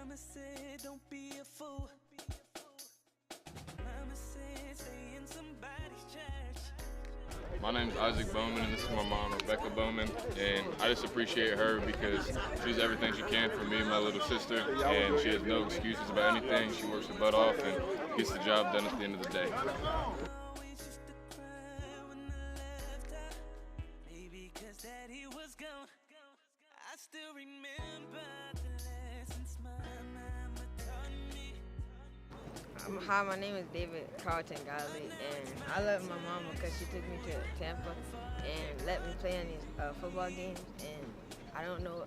Mama said, don't be a fool. Mama said, stay in somebody's church. My name is Isaac Bowman, and this is my mom, Rebecca Bowman, and I just appreciate her because she's everything she can for me and my little sister, and she has no excuses about anything. She works her butt off and gets the job done at the end of the day. Always used to cry when I left her. Maybe 'cause daddy was gone. I still remember the lessons my mama taught me. Hi, my name is David Carlton Godley, and I love my mama because she took me to Tampa and let me play in these football games, and I don't know,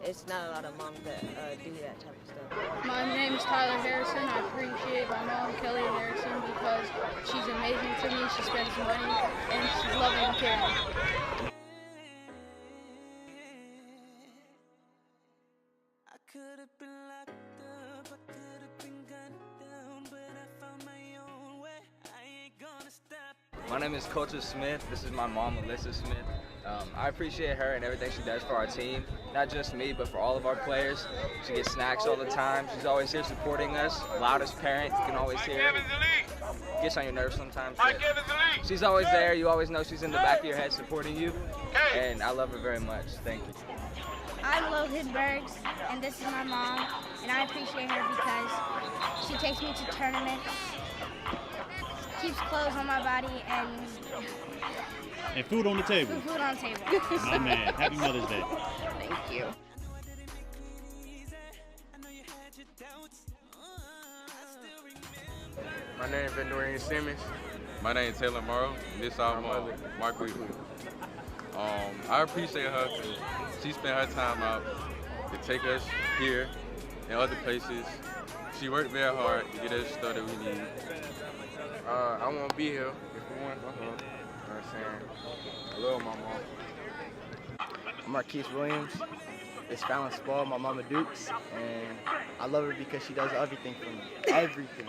it's not a lot of moms that do that type of stuff. My name is Tyler Harrison. I appreciate my mom, Kelly Harrison, because she's amazing to me. She spends money, and she's loving and caring. I could have been locked up, I could have been gunned down, but I found my own way. I ain't gonna stop. My name is Coach Smith. This is my mom, Alyssa Smith. I appreciate her and everything she does for our team. Not just me, but for all of our players. She gets snacks all the time. She's always here supporting us. Loudest parent, you can always hear her. Gets on your nerves sometimes. She's always there. You always know she's in the back of your head supporting you. And I love her very much. Thank you. I'm Logan Bergs, and this is my mom, and I appreciate her because she takes me to tournaments, keeps clothes on my body, And food on the table. food on the table. My man. Happy Mother's Day. Thank you. I didn't make it easy. I know you had your doubts. I still remember. My name is Vendorian Simmons. My name is Taylor Morrow, and this is our mom, Mark Wheatley. I appreciate her because she spent her time out to take us here and other places. She worked very hard to get us the stuff that we need. I won't be here if it weren't for her. You know what I'm saying? I love my mom. I'm Marquise Williams. It's Fallon Spall, my mama Dukes, and I love her because she does everything for me. Everything.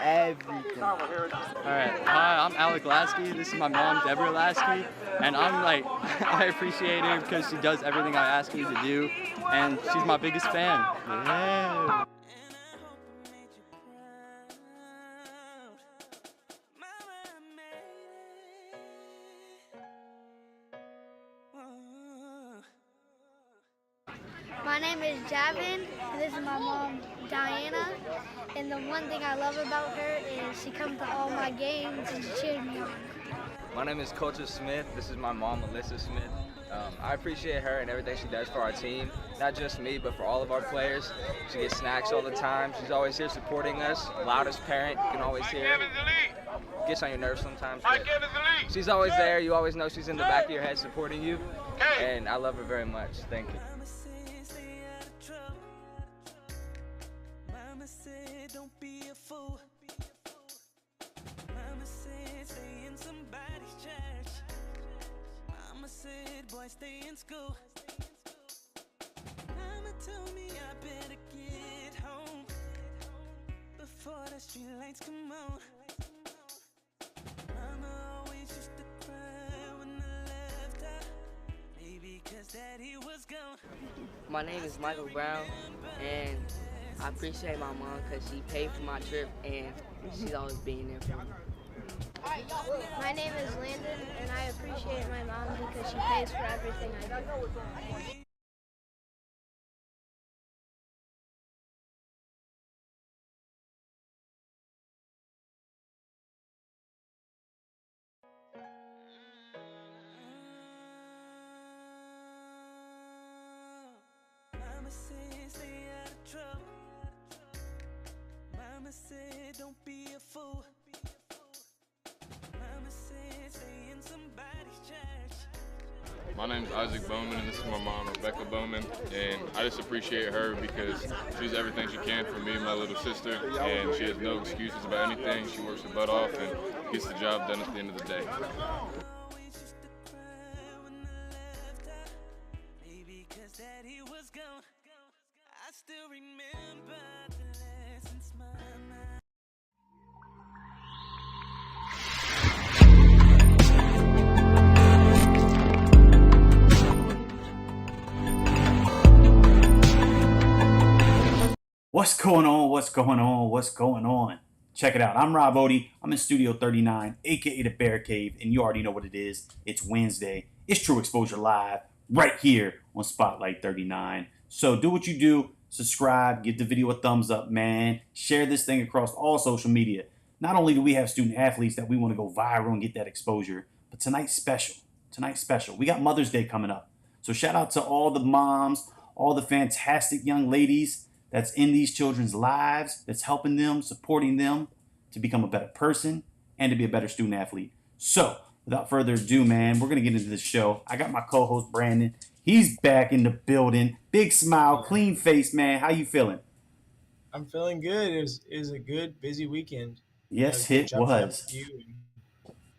Everything. All right. Hi, I'm Alec Lasky. This is my mom, Deborah Lasky, and I appreciate her because she does everything I ask her to do, and she's my biggest fan. Yeah. My name is Javin, and this is my mom, Diana, and the one thing I love about her is she comes to all my games and she cheers me on. My name is Coach Smith. This is my mom, Alyssa Smith. I appreciate her and everything she does for our team. Not just me, but for all of our players. She gets snacks all the time. She's always here supporting us. Loudest parent, you can always hear her. Gets on your nerves sometimes. She's always there. You always know she's in the back of your head supporting you. And I love her very much. Thank you. Mama said, stay out of trouble. Mama said, don't be a fool. Mama said, stay in somebody's church. Mama said, boy, stay in school. Mama told me I better get home before the street lights come on. Mama always used to cry when I left her. Maybe 'cause daddy was gone. My name is Michael Brown, and I appreciate my mom because she paid for my trip, and she's always being there for me. My name is Landon, and I appreciate my mom because she pays for everything I do. Mama said, stay out of trouble. Mama said, don't be a fool. Mama said, stay in somebody's church. My name is Isaac Bowman, and this is my mom, Rebecca Bowman, and I just appreciate her because she's everything she can for me and my little sister, and she has no excuses about anything. She works her butt off and gets the job done at the end of the day. Always used to cry when I left her. Maybe 'cause daddy was gone. I still remember the lessons my mama. What's going on? What's going on? What's going on? Check it out. I'm Rob Odie. I'm in Studio 39, aka the Bear Cave, and you already know what it is. It's Wednesday. It's TruXposur Live right here on Spotlight 39. So do what you do. Subscribe. Give the video a thumbs up, man. Share this thing across all social media. Not only do we have student athletes that we want to go viral and get that exposure, but tonight's special. Tonight's special. We got Mother's Day coming up. So shout out to all the moms, all the fantastic young ladies that's in these children's lives, that's helping them, supporting them to become a better person and to be a better student athlete. So, without further ado, man, we're going to get into this show. I got my co-host, Brandon. He's back in the building. Big smile, clean face, man. How you feeling? I'm feeling good. It was a good, busy weekend. Yes, it was.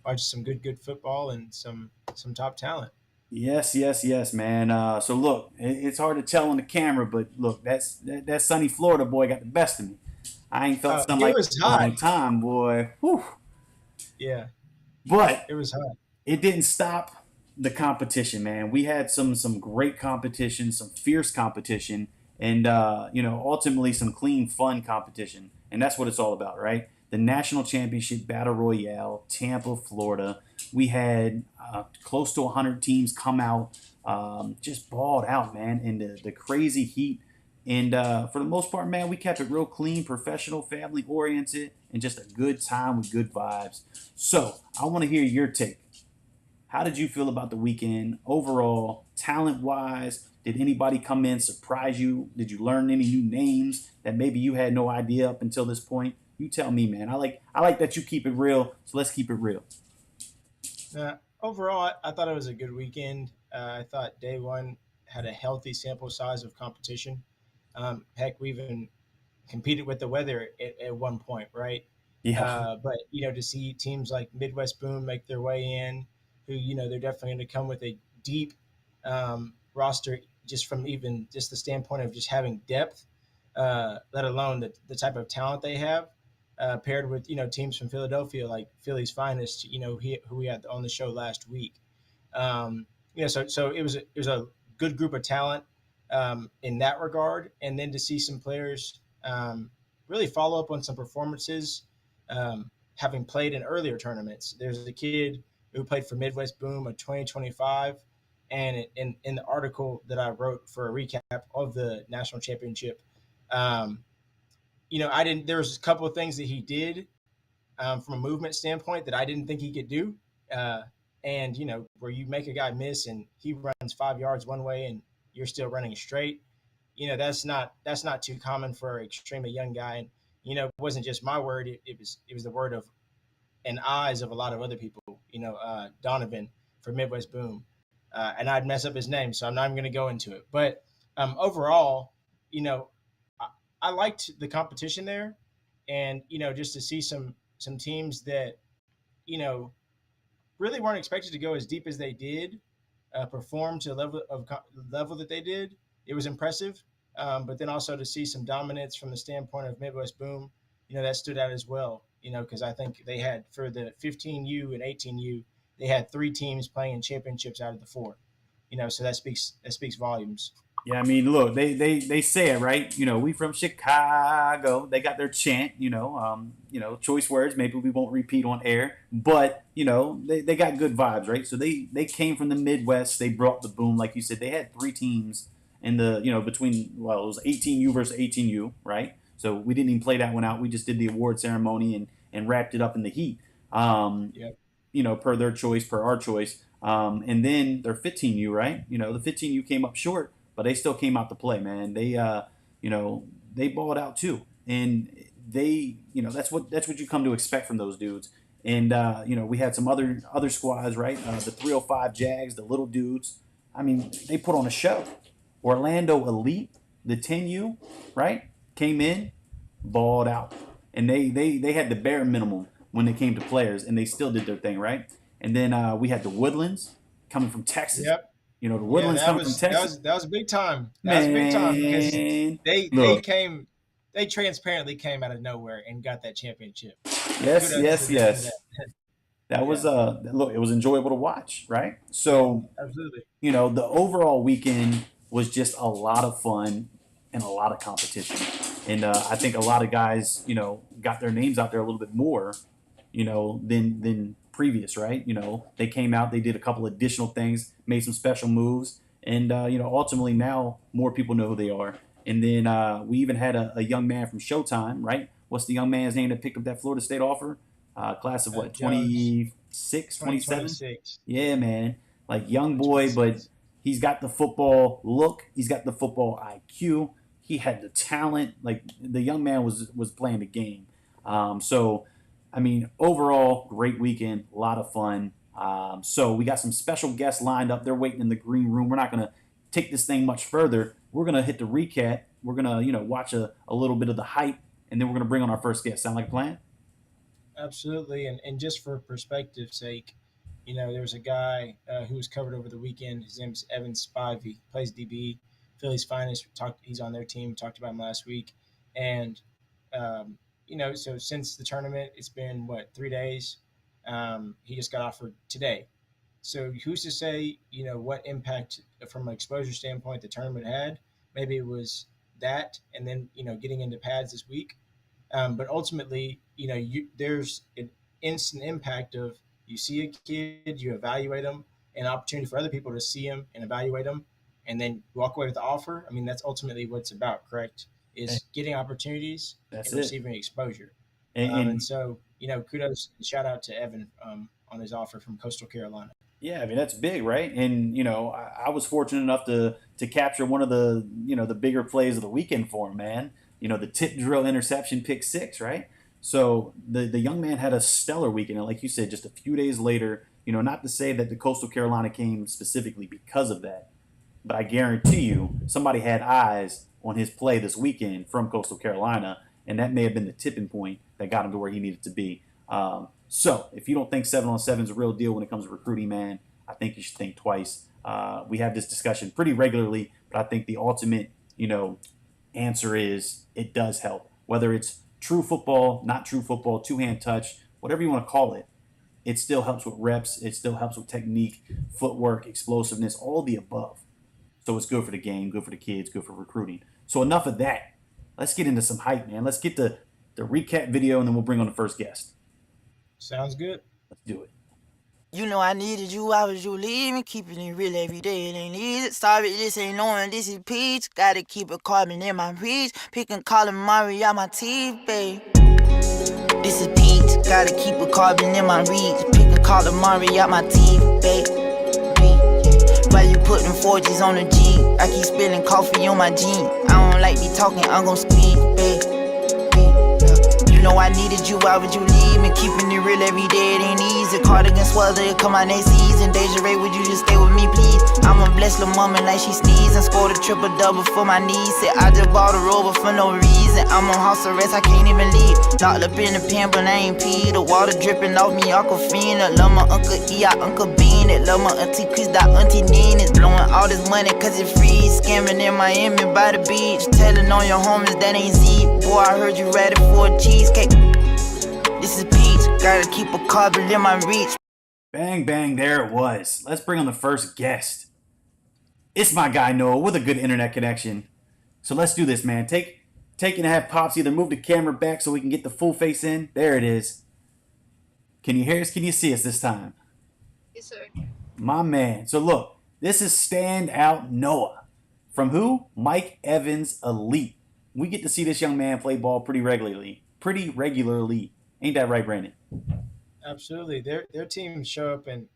Watched some good football and some top talent. Yes, man. So look, it's hard to tell on the camera, but look, that sunny Florida boy got the best of me. I ain't felt something like this in a long time, boy. Whew. Yeah. But it was hot. It didn't stop the competition, man. We had some great competition, some fierce competition, and ultimately some clean, fun competition. And that's what it's all about, right? The National Championship Battle Royale, Tampa, Florida. We had close to 100 teams come out, just balled out, man, in the crazy heat. And for the most part, man, we kept it real clean, professional, family-oriented, and just a good time with good vibes. So I want to hear your take. How did you feel about the weekend overall, talent-wise? Did anybody come in, surprise you? Did you learn any new names that maybe you had no idea up until this point? You tell me, man. I like that you keep it real, so let's keep it real. Overall, I thought it was a good weekend. I thought day one had a healthy sample size of competition. Heck, we even competed with the weather at one point, right? Yeah. But, to see teams like Midwest Boom make their way in, who, they're definitely going to come with a deep roster just from even just the standpoint of just having depth, let alone the type of talent they have. Paired with teams from Philadelphia like Philly's Finest, who we had on the show last week. So it was a good group of talent in that regard, and then to see some players really follow up on some performances, having played in earlier tournaments. There's a kid who played for Midwest Boom of 2025, and in the article that I wrote for a recap of the national championship. There was a couple of things that he did from a movement standpoint that I didn't think he could do. And where you make a guy miss and he runs 5 yards one way and you're still running straight, that's not too common for an extremely young guy. And, it wasn't just my word. It was the word of and eyes of a lot of other people, Donovan for Midwest Boom. And I'd mess up his name, so I'm not even going to go into it. But overall, I liked the competition there, and just to see some teams that really weren't expected to go as deep as they did, perform to the level that they did. It was impressive, but then also to see some dominance from the standpoint of Midwest Boom, that stood out as well. Because I think they had for the 15U and 18U, they had 3 teams playing in championships out of the 4. So that speaks volumes. Yeah, I mean, look, they say it, right? We from Chicago. They got their chant, choice words. Maybe we won't repeat on air, but they got good vibes, right? So they came from the Midwest. They brought the boom, like you said. They had 3 teams in the between it was 18U versus 18U, right? So we didn't even play that one out. We just did the award ceremony and wrapped it up in the heat. Per their choice, per our choice, and then their 15U, right? The 15U came up short. But they still came out to play, man. They, they balled out too, and they, that's what you come to expect from those dudes. And we had some other squads, right? The 305 Jags, the little dudes. I mean, they put on a show. Orlando Elite, the 10U, right? Came in, balled out, and they had the bare minimum when it came to players, and they still did their thing, right? And then we had the Woodlands coming from Texas. Yep. The Woodlands coming from Texas. That was big time. That was big time because they transparently came out of nowhere and got that championship. Yes. That was look, it was enjoyable to watch, right? So absolutely. The overall weekend was just a lot of fun and a lot of competition. And I think a lot of guys, got their names out there a little bit more, than previous, right? They came out, they did a couple additional things, made some special moves, and ultimately now more people know who they are. And then we even had a young man from Showtime, right? What's the young man's name that picked up that Florida State offer? Class of what, Jones, 26, 27? 2026. Yeah, man. Like young boy, but 26. he's got the football look. He's got the football IQ. He had the talent. Like the young man was playing the game. So, I mean, overall, great weekend. A lot of fun. So we got some special guests lined up. They're waiting in the green room. We're not gonna take this thing much further. We're gonna hit the recap. We're gonna watch a little bit of the hype, and then we're gonna bring on our first guest. Sound like a plan? Absolutely, and just for perspective's sake, there was a guy who was covered over the weekend. His name is Evan Spivey, plays DB, Philly's finest. He's on their team. Talked about him last week, and so since the tournament, it's been what 3 days. He just got offered today. So who's to say, what impact from an exposure standpoint the tournament had? Maybe it was that, and then getting into pads this week. But ultimately, there's an instant impact of you see a kid, you evaluate them, an opportunity for other people to see them and evaluate them, and then walk away with the offer. I mean, that's ultimately what it's about, correct? Is getting opportunities That's and it. receiving exposure. And And so, kudos and shout out to Evan on his offer from Coastal Carolina. yeah, I mean that's big, right? And I was fortunate enough to capture one of the bigger plays of the weekend for him, man. The tip drill interception pick six, right? So the young man had a stellar weekend, and like you said, just a few days later, not to say that the Coastal Carolina came specifically because of that, but I guarantee you somebody had eyes on his play this weekend from Coastal Carolina, and that may have been the tipping point that got him to where he needed to be. So if you don't think 7-on-7 is a real deal when it comes to recruiting, man, I think you should think twice. We have this discussion pretty regularly, but I think the ultimate, answer is it does help. Whether it's true football, not true football, two-hand touch, whatever you want to call it, it still helps with reps. It still helps with technique, footwork, explosiveness, all the above. So it's good for the game, good for the kids, good for recruiting. So enough of that. Let's get into some hype, man. Let's get the recap video, and then we'll bring on the first guest. Sounds good. Let's do it. You know I needed you, why would you leave me? Keeping it real every day, it ain't easy. Sorry, this ain't knowing this is peach. Gotta keep a carbon in my reach. Picking calamari out my teeth, babe. This is peach. Gotta keep a carbon in my reach. Picking calamari out my teeth, babe. While you putting 4Gs on the G, I keep spilling coffee on my jean. I don't like me talking, I'm gon' speak, babe. You know I needed you, why would you leave me? Keeping it real every day, it ain't easy. Cardigan swelter, it come out next season. Deja Ray, would you just stay with me, please? I'ma bless lil' mama like she sneezing. Scored a triple-double for my niece. Said I just bought a rover for no reason. I'm on house arrest, I can't even leave. Locked up in the pen, but I ain't pee. The water dripping off me, Aquafina. Love my Uncle E, I Uncle Bean it. Love my Auntie Chris, that Auntie Nina's. Blowing all this money cause it free. Scamming in Miami by the beach. Telling on your homies that ain't Z. Boy, I heard you ready for a cheesecake. This is peach, gotta keep a carbon in my reach. Bang, bang, there it was. Let's bring on the first guest. It's my guy Noah with a good internet connection. So let's do this, man. Take and have Pops either move the camera back so we can get the full face in. There it is. Can you hear us? Can you see us this time? Yes, sir. My man. So look, this is Standout Noah. From who? Mike Evans Elite. We get to see this young man play ball pretty regularly. Ain't that right, Brandon? Absolutely. Their teams show up in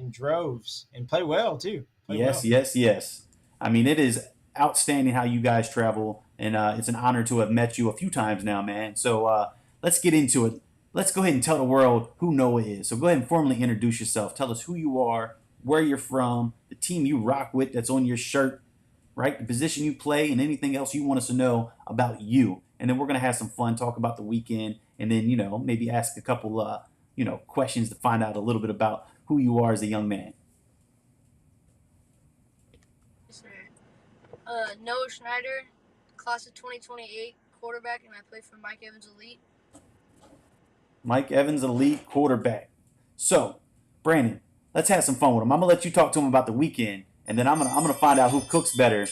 droves and play well too. Yes. I mean, it is outstanding how you guys travel, and it's an honor to have met you a few times now, man. So let's get into it. Let's go ahead and tell the world who Noah is. So go ahead and formally introduce yourself. Tell us who you are, where you're from, the team you rock with that's on your shirt, right? The position you play, and anything else you want us to know about you. And then we're going to have some fun, talk about the weekend, and then, maybe ask a couple, questions to find out a little bit about who you are as a young man. Yes, sir. Noah Schneider, class of 2028, quarterback, and I play for Mike Evans Elite. Mike Evans Elite, quarterback. So, Brandon, let's have some fun with him. I'm going to let you talk to him about the weekend, and then I'm gonna find out who cooks better,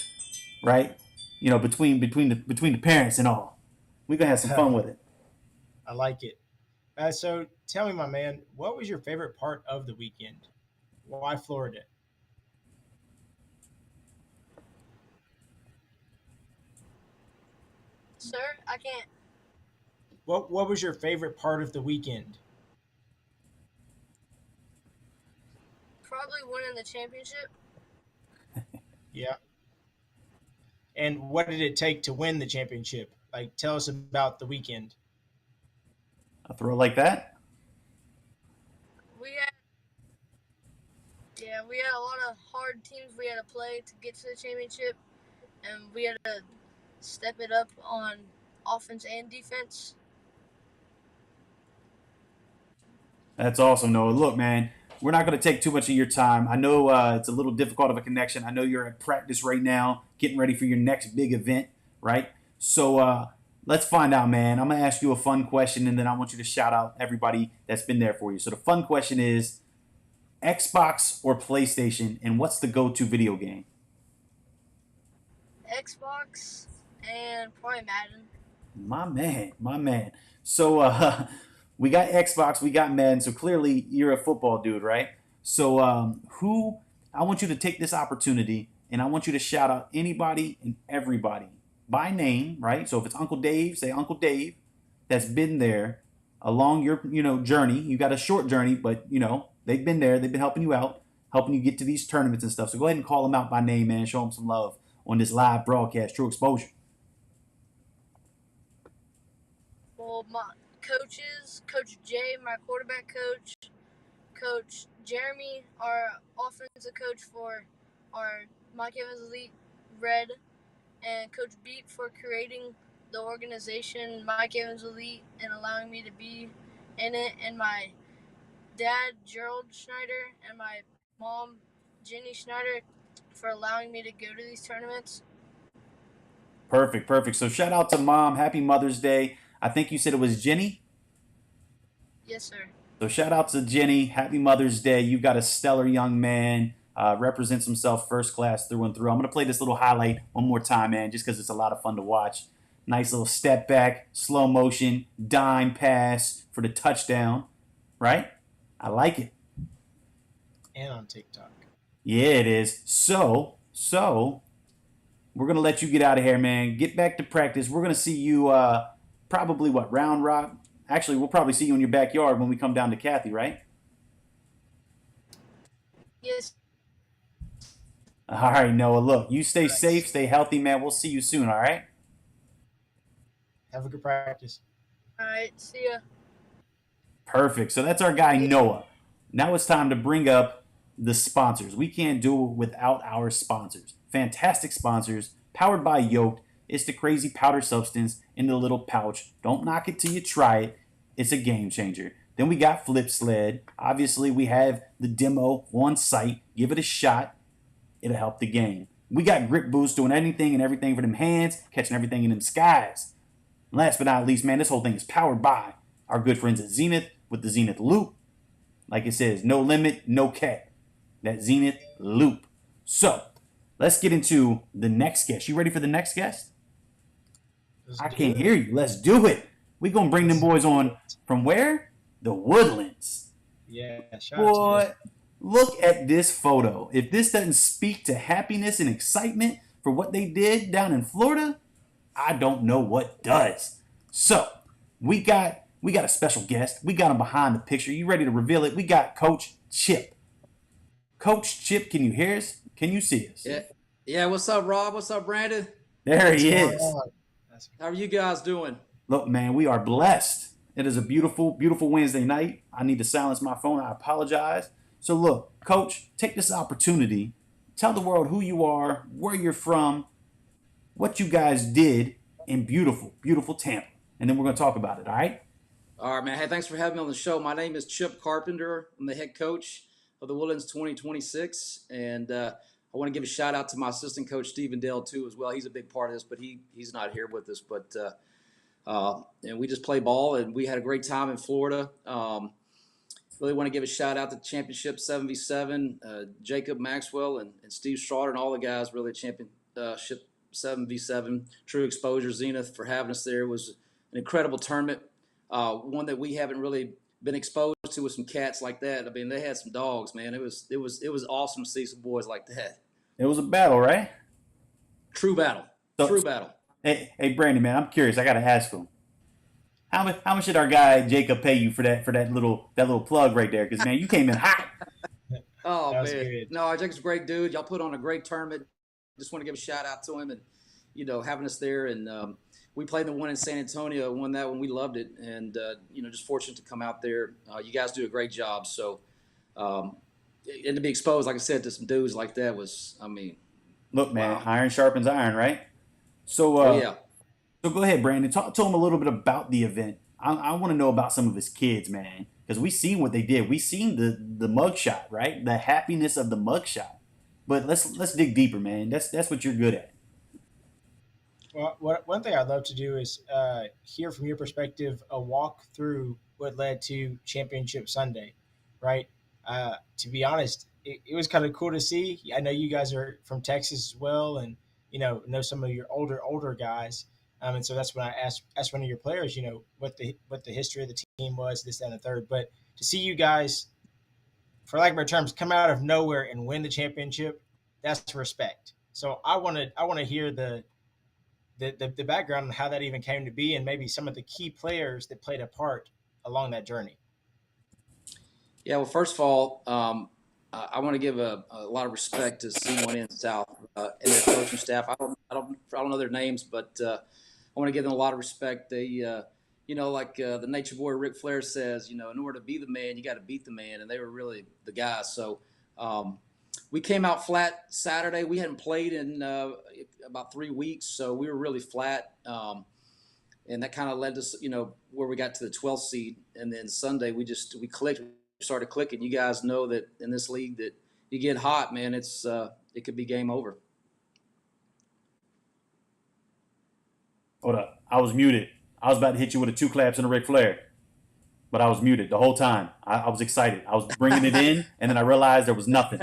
right? You know, between the parents and all. We're gonna have some fun with it. I like it. So tell me, my man, what was your favorite part of the weekend? Why Florida? Sir, I can't. What was your favorite part of the weekend? Probably winning the championship. Yeah. And what did it take to win the championship? Like, tell us about the weekend. A throw like that. We had we had a lot of hard teams we had to play to get to the championship, and we had to step it up on offense and defense. That's awesome, Noah. Look, man, we're not going to take too much of your time. I know it's a little difficult of a connection. I know you're at practice right now, getting ready for your next big event, right? So let's find out, man. I'm going to ask you a fun question, and then I want you to shout out everybody that's been there for you. So the fun question is Xbox or PlayStation, and what's the go-to video game? Xbox and probably Madden. My man. So we got Xbox, we got Madden. So clearly you're a football dude, right? So who? I want you to take this opportunity, and I want you to shout out anybody and everybody by name, right? So if it's Uncle Dave, say Uncle Dave, that's been there along your journey. You got a short journey, but they've been there. They've been helping you out, helping you get to these tournaments and stuff. So go ahead and call them out by name, man. Show them some love on this live broadcast, True Exposure. Well, my coaches, Coach Jay, my quarterback coach, Coach Jeremy, our offensive coach for our Mike Evans Elite Red, and Coach Beat for creating the organization Mike Evans Elite and allowing me to be in it, and my dad, Gerald Schneider, and my mom, Jenny Schneider, for allowing me to go to these tournaments. Perfect. So shout out to Mom. Happy Mother's Day. I think you said it was Jenny? Yes, sir. So shout out to Jenny. Happy Mother's Day. You've got a stellar young man. Represents himself first class through and through. I'm going to play this little highlight one more time, man, just because it's a lot of fun to watch. Nice little step back, slow motion, dime pass for the touchdown. Right? I like it. And on TikTok. Yeah, it is. So we're going to let you get out of here, man. Get back to practice. We're going to see you probably, Round Rock? Actually, we'll probably see you in your backyard when we come down to Kathy, right? Yes. All right, Noah. Look, you stay safe, stay healthy, man. We'll see you soon, all right? Have a good practice. All right, see ya. Perfect. So that's our guy, Noah. Now it's time to bring up the sponsors. We can't do it without our sponsors. Fantastic sponsors, powered by Yoked. It's the crazy powder substance in the little pouch. Don't knock it till you try it. It's a game changer. Then we got Flip Sled. Obviously, we have the demo on site. Give it a shot. It'll help the game. We got Grip Boost, doing anything and everything for them hands, catching everything in them skies. And last but not least, man, this whole thing is powered by our good friends at Zenith with the Zenith Loop. Like it says, no limit, no cap. That Zenith Loop. So, let's get into the next guest. You ready for the next guest? I can't hear you. Let's do it. We're going to bring them boys on from where? The Woodlands. Yeah, boy, look at this photo. If this doesn't speak to happiness and excitement for what they did down in Florida, I don't know what does. So, we got a special guest. We got him behind the picture. You ready to reveal it? We got Coach Chip. Coach Chip, can you hear us? Can you see us? Yeah. What's up, Rob? What's up, Brandon? There he is. How are you guys doing? Look, man, we are blessed. It is a beautiful, beautiful Wednesday night. I need to silence my phone. I apologize. So look, Coach, take this opportunity. Tell the world who you are, where you're from, what you guys did in beautiful, beautiful Tampa. And then we're going to talk about it, all right? All right, man. Hey, thanks for having me on the show. My name is Chip Carpenter. I'm the head coach of the Woodlands 2026. And I want to give a shout out to my assistant coach, Stephen Dale, too, as well. He's a big part of this, but he's not here with us. But and we just play ball, and we had a great time in Florida. Really want to give a shout out to Championship 7v7, Jacob Maxwell and Steve Schroeder and all the guys really at Championship 7v7. TruXposur, Zenith, for having us there. It was an incredible tournament, one that we haven't really been exposed to with some cats like that. I mean, they had some dogs, man. It was awesome to see some boys like that. It was a battle, right? True battle. True battle. Hey, Brandon, man, I'm curious. I got to ask him. How much did our guy Jacob pay you for that little plug right there? Because man, you came in hot. Oh man, good. No, Jacob's a great dude. Y'all put on a great tournament. Just want to give a shout out to him and having us there. And we played the one in San Antonio, won that one. We loved it, and just fortunate to come out there. You guys do a great job. So and to be exposed, like I said, to some dudes like that was, I mean, look, man, wow. Iron sharpens iron, right? So yeah. So go ahead, Brandon. Talk to him a little bit about the event. I want to know about some of his kids, man, because we seen what they did. We seen the mugshot, right? The happiness of the mugshot. But let's dig deeper, man. That's what you're good at. Well, one thing I'd love to do is hear from your perspective a walk through what led to Championship Sunday, right? To be honest, it was kind of cool to see. I know you guys are from Texas as well, and know some of your older guys. And so that's when I asked one of your players, what the history of the team was, this, that, and the third. But to see you guys, for lack of better terms, come out of nowhere and win the championship, that's respect. So I want to hear the background on how that even came to be, and maybe some of the key players that played a part along that journey. Yeah, well, first of all, I want to give a lot of respect to C1N South and their coaching staff. I don't know their names, but I want to give them a lot of respect. They, like the Nature Boy Ric Flair says, in order to be the man, you got to beat the man, and they were really the guys. So we came out flat Saturday. We hadn't played in about 3 weeks, so we were really flat, and that kind of led us, where we got to the 12th seed, and then Sunday we clicked. We started clicking. You guys know that in this league that you get hot, man, it could be game over. Hold up. I was muted. I was about to hit you with a 2 claps and a Ric Flair, but I was muted the whole time. I was excited. I was bringing it in, and then I realized there was nothing.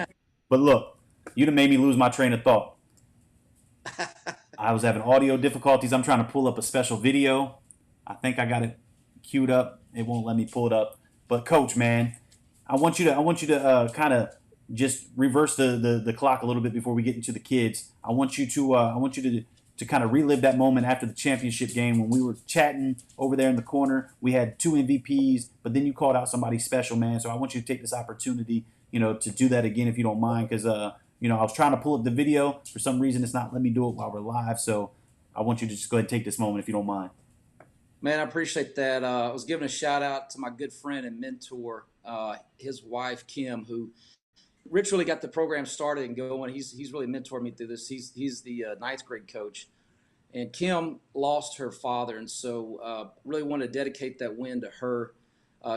But look, you done made me lose my train of thought. I was having audio difficulties. I'm trying to pull up a special video. I think I got it queued up. It won't let me pull it up. But Coach, man, I want you to kind of just reverse the clock a little bit before we get into the kids. I want you to kind of relive that moment after the championship game when we were chatting over there in the corner. We had 2 MVPs, but then you called out somebody special, man. So I want you to take this opportunity, to do that again if you don't mind, because I was trying to pull up the video. For some reason, it's not letting me do it while we're live. So I want you to just go ahead and take this moment if you don't mind. Man, I appreciate that. I was giving a shout out to my good friend and mentor, his wife, Kim, who Rich really got the program started and going. He's really mentored me through this. He's the 9th grade coach. And Kim lost her father, and so really wanted to dedicate that win to her.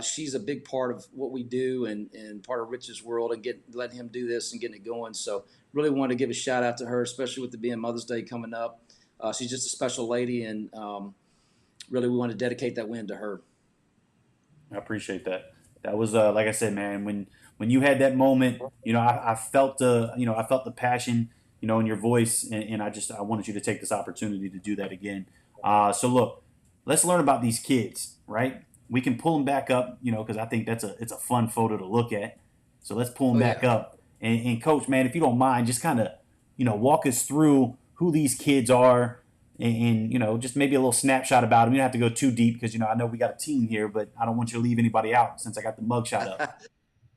She's a big part of what we do and part of Rich's world and letting him do this and getting it going. So really wanted to give a shout out to her, especially with it being Mother's Day coming up. She's just a special lady, and really we want to dedicate that win to her. I appreciate that. That was like I said, man, when you had that moment, I felt the passion, in your voice, and I wanted you to take this opportunity to do that again. So look, let's learn about these kids, right? We can pull them back up, because I think it's a fun photo to look at. So let's pull them back up. And Coach, man, if you don't mind, just kind of, walk us through who these kids are, and just maybe a little snapshot about them. You don't have to go too deep because, I know we got a team here, but I don't want you to leave anybody out since I got the mugshot up.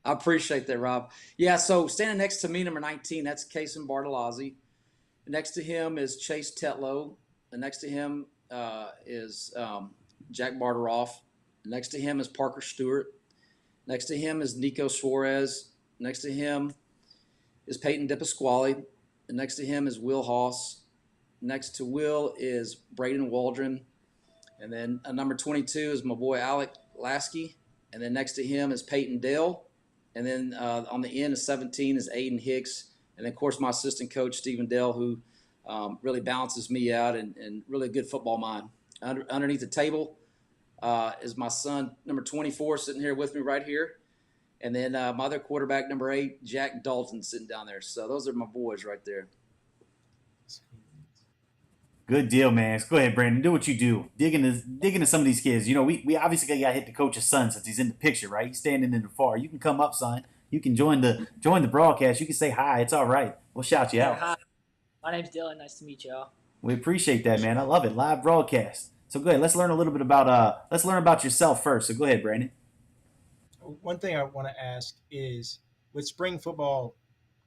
I appreciate that, Rob. Yeah, so standing next to me, number 19, that's Kason Bartolozzi. Next to him is Chase Tetlow. And next to him is Jack Barteroff. Next to him is Parker Stewart. Next to him is Nico Suarez. Next to him is Peyton DePasquale. And next to him is Will Hoss. Next to Will is Braden Waldron. And then number 22 is my boy Alec Lasky. And then next to him is Peyton Dale. And then on the end of 17 is Aiden Hicks. And then, of course, my assistant coach, Stephen Dell, who really balances me out and really a good football mind. Underneath the table is my son, number 24, sitting here with me right here. And then my other quarterback, number 8, Jack Dalton, sitting down there. So those are my boys right there. Good deal, man. Go ahead, Brandon. Do what you do. Dig into some of these kids. We obviously got to hit the coach's son since he's in the picture, right? He's standing in the far. You can come up, son. You can join the broadcast. You can say hi. It's all right. We'll shout you Yeah, out. hi. My name's Dylan. Nice to meet y'all. We appreciate that, man. I love it. Live broadcast. So go ahead. Let's learn about yourself first. So go ahead, Brandon. One thing I want to ask is with spring football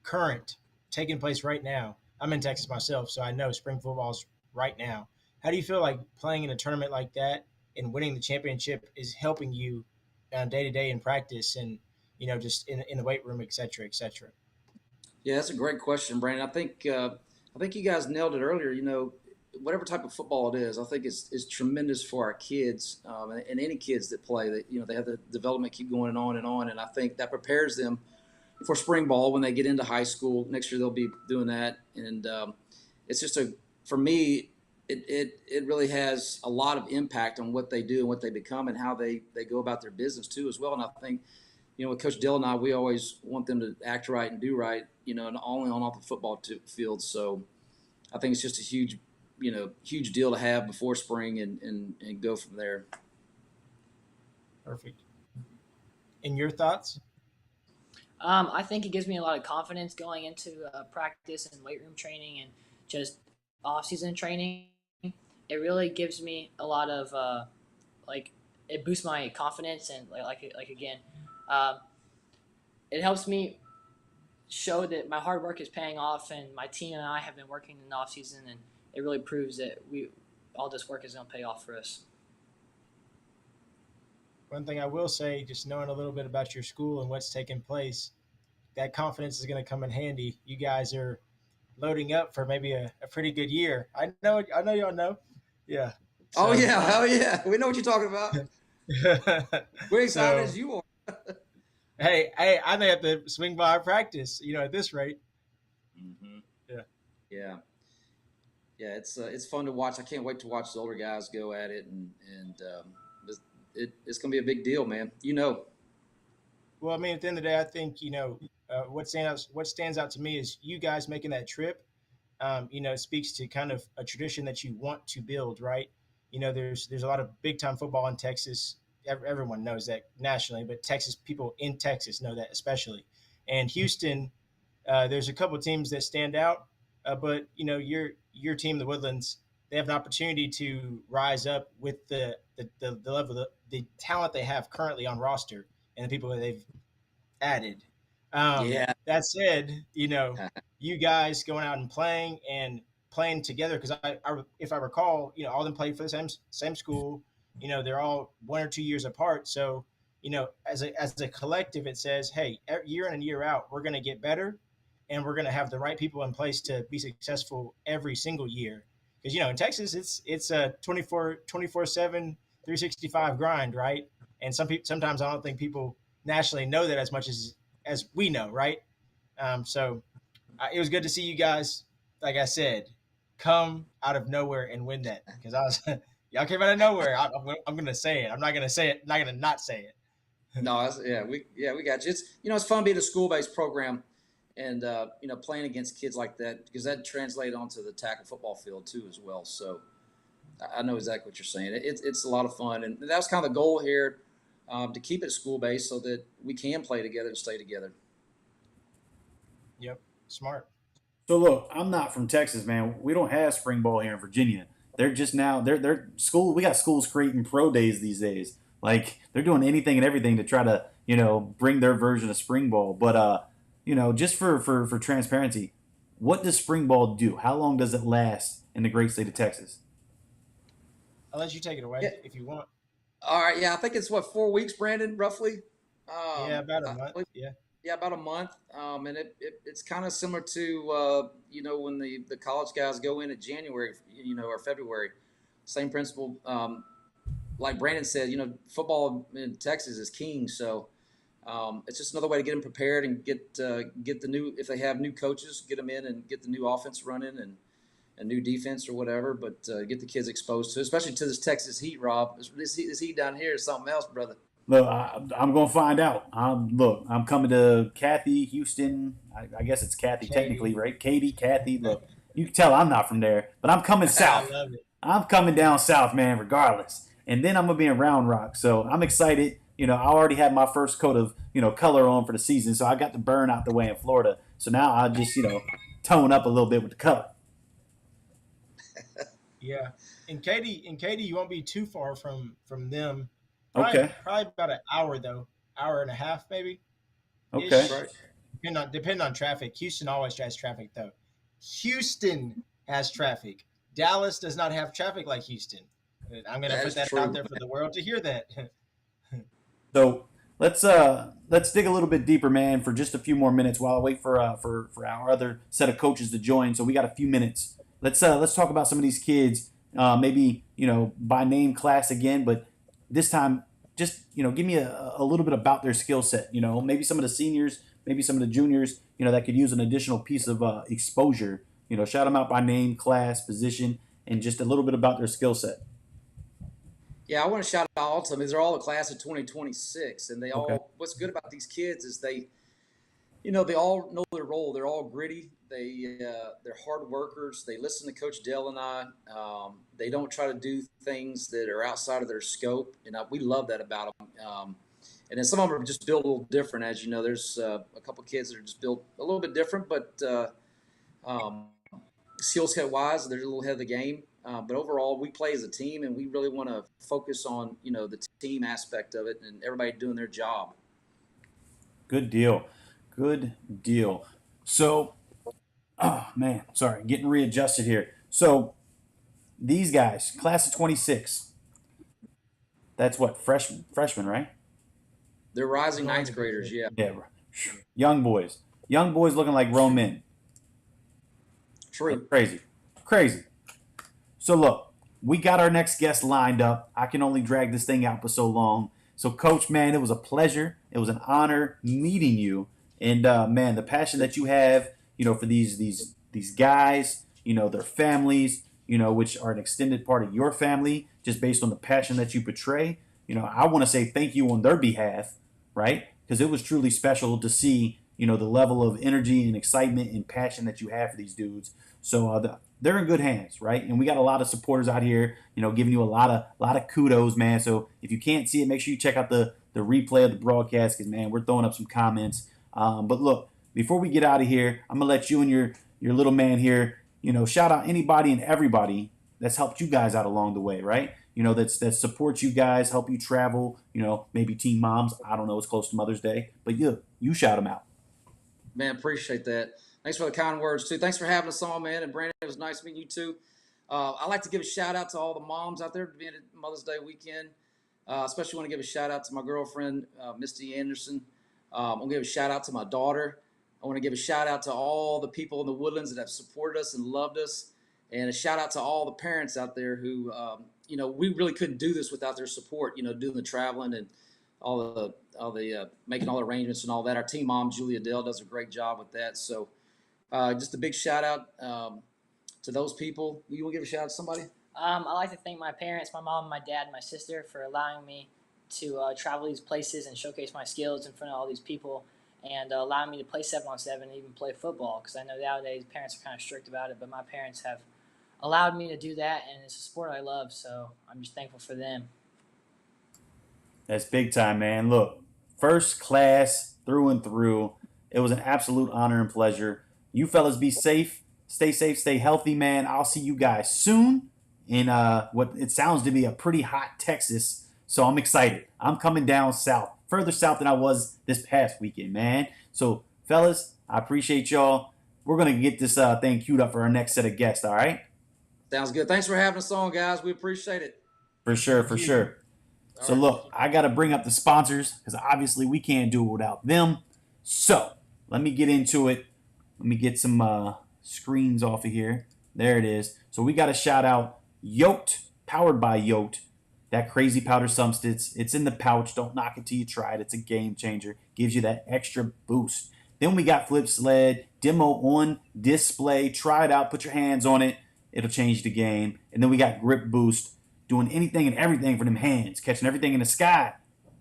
current taking place right now. I'm in Texas myself, so I know spring football is right now. How do you feel like playing in a tournament like that and winning the championship is helping you day to day in practice and just in the weight room, et cetera, et cetera? Yeah, that's a great question, Brandon. I think you guys nailed it earlier. Whatever type of football it is, I think it's tremendous for our kids and any kids that play. That they have the development keep going and on, and I think that prepares them for spring ball when they get into high school. Next year they'll be doing that, and it's just for me. It really has a lot of impact on what they do and what they become and how they go about their business too as well. And I think with Coach Dill and I, we always want them to act right and do right, and only on off the football field. So I think it's just a huge deal to have before spring and go from there. Perfect. And your thoughts? I think it gives me a lot of confidence going into practice and weight room training and just off-season training. It really gives me a lot of it boosts my confidence and again, it helps me show that my hard work is paying off and my team and I have been working in the off-season, and it really proves that all this work is going to pay off for us. One thing I will say, just knowing a little bit about your school and what's taking place, that confidence is going to come in handy. You guys are loading up for maybe a pretty good year. I know y'all know. Yeah. So, hell yeah. We know what you're talking about. We're excited as you are. hey, I may have to swing by our practice, at this rate. Mm-hmm. Yeah. Yeah, it's fun to watch. I can't wait to watch the older guys go at it, and it's going to be a big deal, man. Well, I mean, at the end of the day, I think what stands out to me is you guys making that trip. It speaks to kind of a tradition that you want to build, right? There's a lot of big time football in Texas. Everyone knows that nationally, but people in Texas know that especially. And Houston, there's a couple of teams that stand out, but your team, the Woodlands, they have an opportunity to rise up with the level of the talent they have currently on roster and the people that they've added. That said, you guys going out and playing together, because if I recall, all of them played for the same school. They're all 1 or 2 years apart. So, as a collective, it says, hey, year in and year out, we're going to get better, and we're going to have the right people in place to be successful every single year. Because in Texas, it's a 24/7, 365 grind, right? And sometimes I don't think people nationally know that as much as we know, right? So it was good to see you guys, like I said, come out of nowhere and win that, because y'all came out of nowhere. I'm going to say it. I'm not going to say it. Not going to not say it. No, we got you. It's fun being a school-based program and playing against kids like that, because that translates onto the tackle football field too as well. So I know exactly what you're saying. It's a lot of fun, and that was kind of the goal here, to keep it school-based so that we can play together and stay together. Yep, smart. So look, I'm not from Texas, man. We don't have spring ball here in Virginia. They're just now they're school. We got schools creating pro days these days. Like they're doing anything and everything to try to bring their version of spring ball. But just for transparency, what does spring ball do? How long does it last in the great state of Texas? I'll let you take it away if you want. All right. Yeah, I think it's 4 weeks, Brandon, roughly. About a month. Yeah. Yeah, about a month. And it's kind of similar to when the college guys go in January, or February. Same principle. Like Brandon said, football in Texas is king. So it's just another way to get them prepared and get the new, if they have new coaches, get them in and get the new offense running and a new defense or whatever. But get the kids exposed to, especially to this Texas heat, Rob. This heat down here is something else, brother. Look, I'm going to find out. I'm coming to Kathy, Houston. I guess it's Kathy technically, right? Kathy. Look, You can tell I'm not from there, but I'm coming I south. love it. I'm coming down south, man, regardless. And then I'm gonna be in Round Rock, so I'm excited. I already had my first coat of color on for the season, so I got the burn out the way in Florida. So now I'll just tone up a little bit with the color. Yeah. And Katie, you won't be too far from them. Okay. Probably about an hour though, hour and a half maybe. Okay. Right. Depending on traffic. Houston always has traffic though. Houston has traffic. Dallas does not have traffic like Houston. I'm gonna put that out there for the world to hear that. So let's dig a little bit deeper, man, for just a few more minutes while I wait for our other set of coaches to join. So we got a few minutes. Let's talk about some of these kids. Maybe by name, class again, but this time just give me a little bit about their skill set. Maybe some of the seniors, maybe some of the juniors, that could use an additional piece of exposure. Shout them out by name, class, position, and just a little bit about their skill set. Yeah, I want to shout out all to them. They're all a class of 2026, and they all. Okay. What's good about these kids is they all know their role. They're all gritty. They're hard workers. They listen to Coach Dell and I. They don't try to do things that are outside of their scope, and we love that about them. And then some of them are just built a little different. As you know, there's a couple kids that are just built a little bit different, but skill set wise, they're a little ahead of the game. But overall, we play as a team, and we really want to focus on the team aspect of it and everybody doing their job. Good deal. Good deal. So, oh man, sorry, getting readjusted here. So, these guys, class of 26. That's what, freshmen, right? They're rising ninth graders, yeah. Yeah, young boys looking like grown men. True. Crazy. So look, we got our next guest lined up. I can only drag this thing out for so long. So Coach, man, it was a pleasure. It was an honor meeting you. And man, the passion that you have, for these guys, their families, which are an extended part of your family, just based on the passion that you portray. I want to say thank you on their behalf, right? Because it was truly special to see, the level of energy and excitement and passion that you have for these dudes. So they're in good hands, right? And we got a lot of supporters out here, giving you a lot of kudos, man. So if you can't see it, make sure you check out the replay of the broadcast, because man, we're throwing up some comments. But look, before we get out of here, I'm gonna let you and your little man here, shout out anybody and everybody that's helped you guys out along the way, right? That supports you guys, help you travel. Maybe teen moms. I don't know. It's close to Mother's Day, but you shout them out. Man, appreciate that. Thanks for the kind words, too. Thanks for having us on, man. And Brandon, it was nice meeting you, too. I'd like to give a shout-out to all the moms out there being at Mother's Day weekend. Especially want to give a shout-out to my girlfriend, Misty Anderson. I want to give a shout-out to my daughter. I want to give a shout-out to all the people in the Woodlands that have supported us and loved us. And a shout-out to all the parents out there who, we really couldn't do this without their support, doing the traveling and all the making all the arrangements and all that. Our team mom, Julia Dell, does a great job with that. So just a big shout out to those people. You want to give a shout out to somebody? I'd like to thank my parents, my mom, my dad, and my sister for allowing me to travel these places and showcase my skills in front of all these people, and allowing me to play 7-on-7 and even play football, because I know nowadays parents are kind of strict about it, but my parents have allowed me to do that, and it's a sport I love, so I'm just thankful for them. That's big time, man. Look, first class through and through. It was an absolute honor and pleasure. You fellas be safe, stay healthy, man. I'll see you guys soon in what it sounds to be a pretty hot Texas. So I'm excited. I'm coming down south, further south than I was this past weekend, man. So fellas, I appreciate y'all. We're going to get this thing queued up for our next set of guests, all right? Sounds good. Thanks for having us on, guys. We appreciate it. For sure. So look, I got to bring up the sponsors, because obviously we can't do it without them. So let me get into it. Let me get some screens off of here. There it is. So we got to shout out Yoked, powered by Yoked. That crazy powder substance. It's in the pouch. Don't knock it till you try it. It's a game changer. Gives you that extra boost. Then we got Flip Sled, demo on display. Try it out. Put your hands on it. It'll change the game. And then we got Grip Boost, doing anything and everything for them hands. Catching everything in the sky.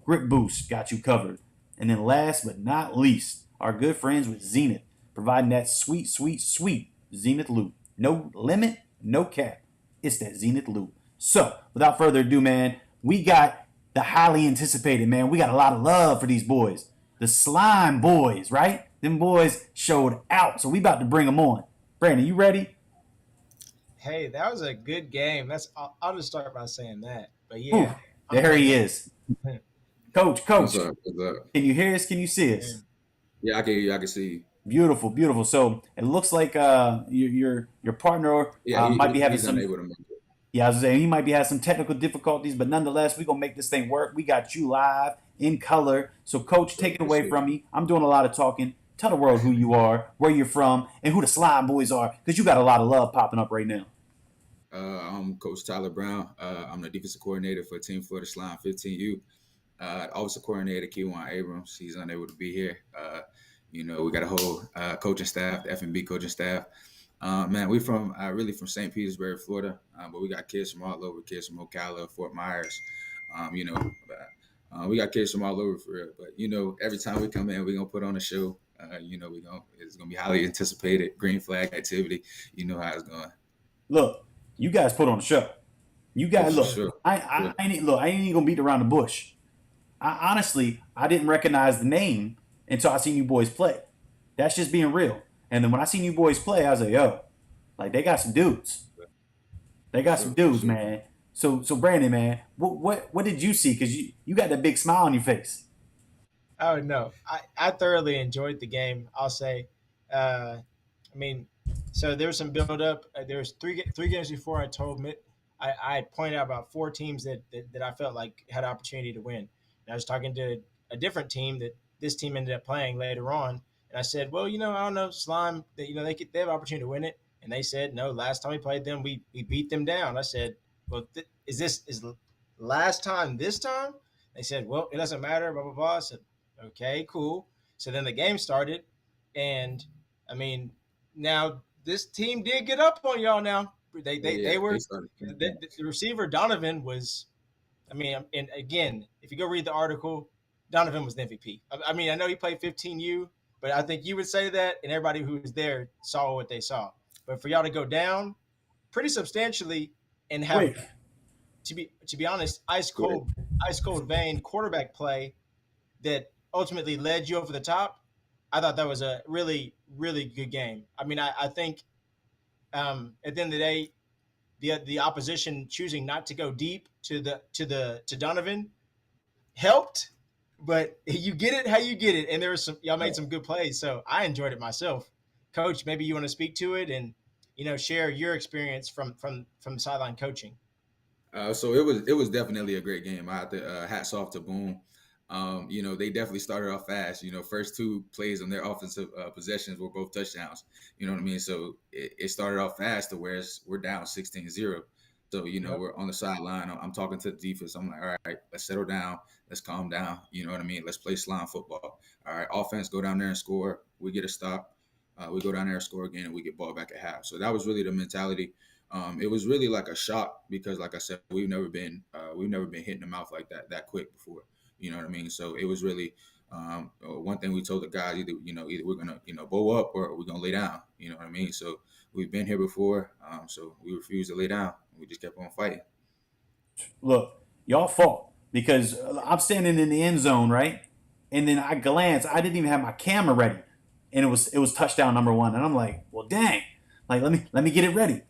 Grip Boost got you covered. And then last but not least, our good friends with Zenith, providing that sweet Zenith loot. No limit, no cap. It's that Zenith loop. So, without further ado, man, we got the highly anticipated, man. We got a lot of love for these boys. The Slime Boys, right? Them boys showed out. So, we about to bring them on. Brandon, you ready? Hey, that was a good game. I'll just start by saying that. But Ooh, yeah, I'm there he ready. is. Coach, What's up? What's up? can you hear us? Can you see Yeah. us? Yeah, I can hear you. I can see you. Beautiful, beautiful. So it looks like your partner Yeah, might be having he's some. unable to make it. Yeah, I was saying he might be having some technical difficulties, but nonetheless, we're gonna make this thing work. We got you live in color. So, Coach, take it away Appreciate from me. I'm doing a lot of talking. Tell the world who you are, where you're from, and who the Slime Boys are, because you got a lot of love popping up right now. I'm Coach Tyler Brown. I'm the defensive coordinator for Team Florida Slime 15U. Offensive coordinator Keywan Abrams. He's unable to be here. We got a whole coaching staff, the F&B coaching staff. Man, we from really from St. Petersburg, Florida, but we got kids from all over, kids from Ocala, Fort Myers. We got kids from all over for real. But every time we come in, we're gonna put on a show. It's gonna be highly anticipated green flag activity. You know how it's going. Look, you guys put on a show. You Oh, guys for look. sure. I ain't even gonna beat around the bush. I didn't recognize the name until I seen you boys play. That's just being real. And then when I seen you boys play, I was like, yo, like they got some dudes. They got some For dudes, sure. man. So Brandon, man, what did you see? Because you got that big smile on your face. Oh no, I thoroughly enjoyed the game. I'll say, I mean, so there was some build up. There was three games before I told Mitt. I pointed out about four teams that I felt like had opportunity to win. And I was talking to a different team that this team ended up playing later on, and I said, well, I don't know, Slime. That they have opportunity to win it, and they said no. Last time we played them, we beat them down. I said, well, is last time this time? They said, well, it doesn't matter. Blah blah blah. I said, okay, cool. So then the game started, and I mean, now this team did get up on y'all. Now they Oh they, yeah, they they were started. the receiver Donovan was. I mean, and again, if you go read the article, Donovan was the MVP. I mean, I know he played 15U, but I think you would say that, and everybody who was there saw what they saw. But for y'all to go down pretty substantially and have Quick. to be honest, Quick. ice cold vein quarterback play that ultimately led you over the top. I thought that was a really, really good game. I mean, I think at the end of the day, the opposition choosing not to go deep to Donovan helped, but you get it how you get it, and there was some y'all made some good plays, so I enjoyed it myself. Coach, maybe you want to speak to it and share your experience from sideline coaching. So it was definitely a great game. I have to hats off to Boom. They definitely started off fast. First two plays on their offensive possessions were both touchdowns. You know what I mean? So it started off fast to where we're down 16-0. So, Yep. we're on the sideline. I'm talking to the defense. I'm like, all right, let's settle down. Let's calm down. You know what I mean? Let's play slime football. All right, offense, go down there and score. We get a stop. We go down there and score again, and we get ball back at half. So that was really the mentality. It was really like a shock because, like I said, we've never been hit in the mouth like that quick before. You know what I mean? So it was really one thing we told the guys: either we're gonna bow up or we're gonna lay down. You know what I mean? So we've been here before, so we refused to lay down. We just kept on fighting. Look, y'all fought because I'm standing in the end zone, right? And then I glance. I didn't even have my camera ready, and it was touchdown number one. And I'm like, well, dang, like let me get it ready.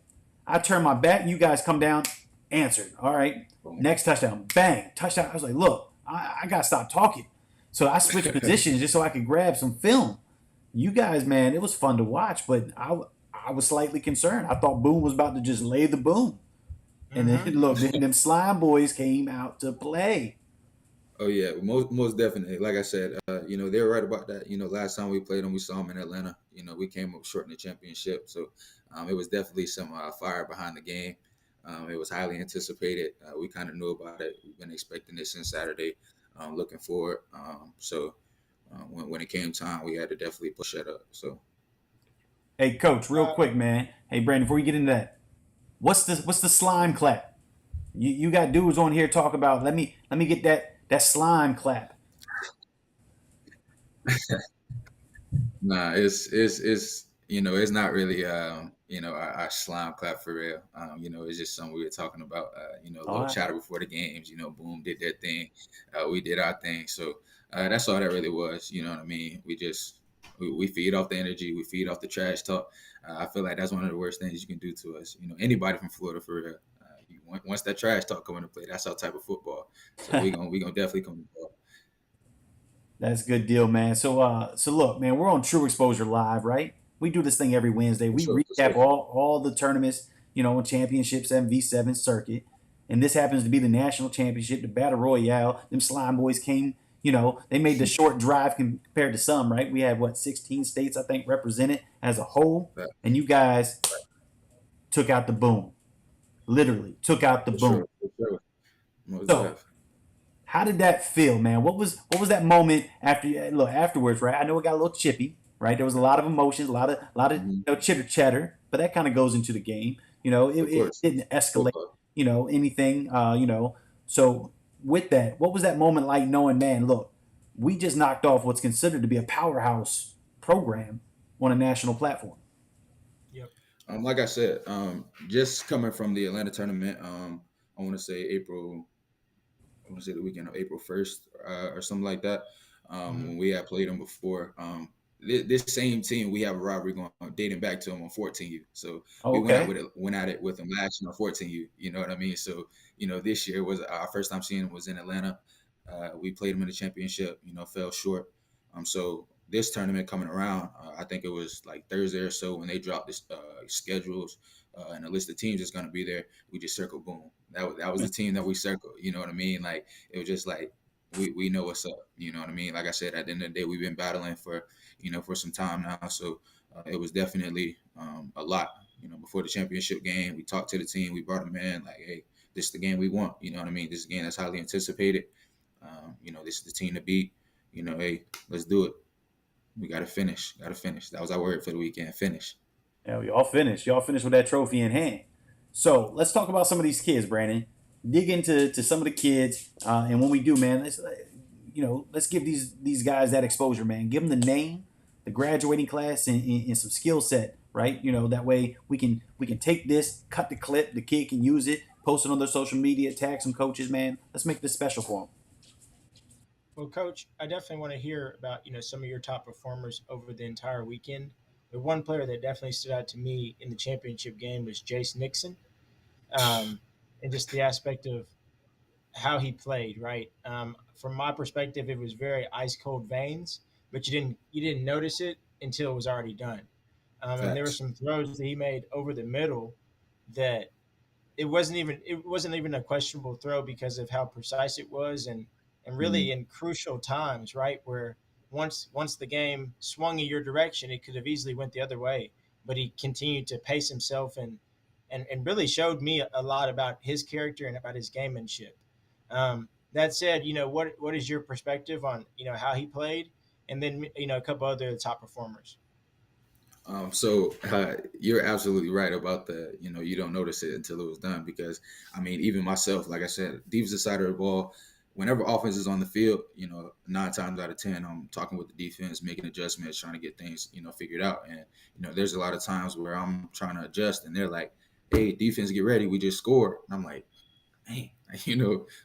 I turn my back. You guys come down, answered. All right, next touchdown, bang, touchdown. I was like, look, I gotta stop talking. So I switched positions just so I could grab some film. You guys, man, it was fun to watch, but I was slightly concerned. I thought Boone was about to just lay the boom. And then Mm-hmm. look, then them slime boys came out to play. Oh yeah, most definitely. Like I said, they were right about that. Last time we played them, we saw them in Atlanta. We came up short in the championship, so it was definitely some fire behind the game. It was highly anticipated. We kind of knew about it. We've been expecting this since Saturday. Looking forward. When it came time, we had to definitely push that up. So Hey, coach, real Uh, quick, man. Hey, Brandon, before we get into that, what's the slime clap? You got dudes on here talk about. Let me get that slime clap. nah, it's It's not really, our slime clap for real. It's just something we were talking about, a All little right. chatter before the games. Boom did their thing, we did our thing. So that's all that really was. You know what I mean? We feed off the energy, we feed off the trash talk. I feel like that's one of the worst things you can do to us. Anybody from Florida for real. Once that trash talk come into play, that's our type of football. So we gonna definitely come. That's a good deal, man. So look, man, we're on True Exposure Live, right? We do this thing every Wednesday. For We sure, for recap sure. all the tournaments, championships, 7v7 circuit. And this happens to be the national championship, the battle royale. Them slime boys came, they made the short drive compared to some, right? We had 16 states, I think, represented as a whole. Right, And you guys took out the boom. Literally took out the for boom. sure, for sure. Most So def. how did that feel, man? What was that moment afterwards, right? I know it got a little chippy, right? There was a lot of emotions, a lot of Mhm. chitter chatter, but that kind of goes into the game. It, Of it course. didn't escalate, Football. anything, So with that, what was that moment like knowing, man, look, we just knocked off what's considered to be a powerhouse program on a national platform? Yep. Like I said, just coming from the Atlanta tournament, I want to say April. I want to say the weekend of April 1st, or something like that. Hmm. When we had played them before. This same team, we have a rivalry going dating back to them on 14U. So Oh, we okay. went at it with them last year on 14U. You know what I mean? So this year was our first time seeing them was in Atlanta. We played them in the championship. Fell short. So this tournament coming around, I think it was like Thursday or so when they dropped this schedules and the list of teams that's going to be there. We just circled boom. That was the team that we circled. You know what I mean? Like it was just like we know what's up. You know what I mean? Like I said, at the end of the day, we've been battling for some time now. So it was definitely a lot. Before the championship game, we talked to the team. We brought them in like, hey, this is the game we want. You know what I mean? This is a game that's highly anticipated. This is the team to beat. Hey, let's do it. We got to finish. Got to finish. That was our word for the weekend. Finish. Yeah, we all finished. Y'all finished with that trophy in hand. So let's talk about some of these kids, Brandon. Dig into some of the kids, and when we do, man, let's give these guys that exposure, man. Give them the name, the graduating class, and some skill set, right? That way we can take this, cut the clip, the kid can use it, post it on their social media, tag some coaches, man. Let's make this special for them. Well, Coach, I definitely want to hear about some of your top performers over the entire weekend. The one player that definitely stood out to me in the championship game was Jace Nixon, and just the aspect of how he played. Right, from my perspective, it was very ice cold veins, but you didn't notice it until it was already done. And there were Facts. some throws that he made over the middle that it wasn't even a questionable throw because of how precise it was, and really Mhm. in crucial times, right, where once the game swung in your direction, it could have easily went the other way, but he continued to pace himself and really showed me a lot about his character and about his gamemanship. That said, what is your perspective on how he played, and then a couple other top performers. You're absolutely right about the, you don't notice it until it was done because, I mean, even myself, like I said, defensive side of the ball, whenever offense is on the field, 9 times out of 10, I'm talking with the defense, making adjustments, trying to get things, figured out. And, there's a lot of times where I'm trying to adjust and they're like, hey, defense, get ready. We just scored. And I'm like, man,